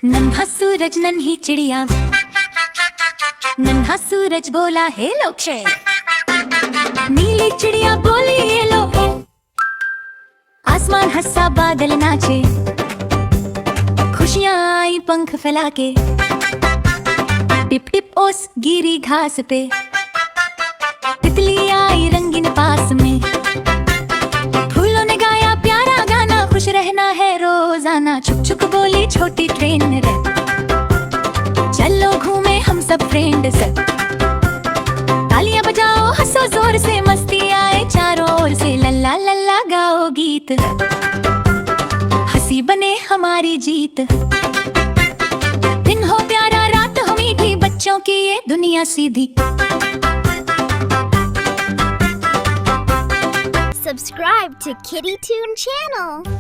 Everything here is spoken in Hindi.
नन्हा सूरज नन्ही चिड़िया, नन्हा सूरज बोला हेलो छे, नीली चिड़िया बोली येलो हो, आसमान हंसा बादल नाचे, खुशियां आई पंख फैला के, टिप टिप ओस गिरी घास पे, तितली आई रंगीन पास में, फूलों ने गाया प्यारा गाना, खुश रहना है रोजाना, छुक छुक बोली छोटी ट्रेन रे, चलो घूमे हम सब फ्रेंड से, तालियां बजाओ हंसो जोर से, मस्ती आए चारों ओर से, लल्ला लल्ला गाओ गीत, हंसी बने हमारी जीत, दिन हो प्यारा रात हो मीठी, बच्चों की ये दुनिया सीधी। Subscribe to Kitty Toon channel.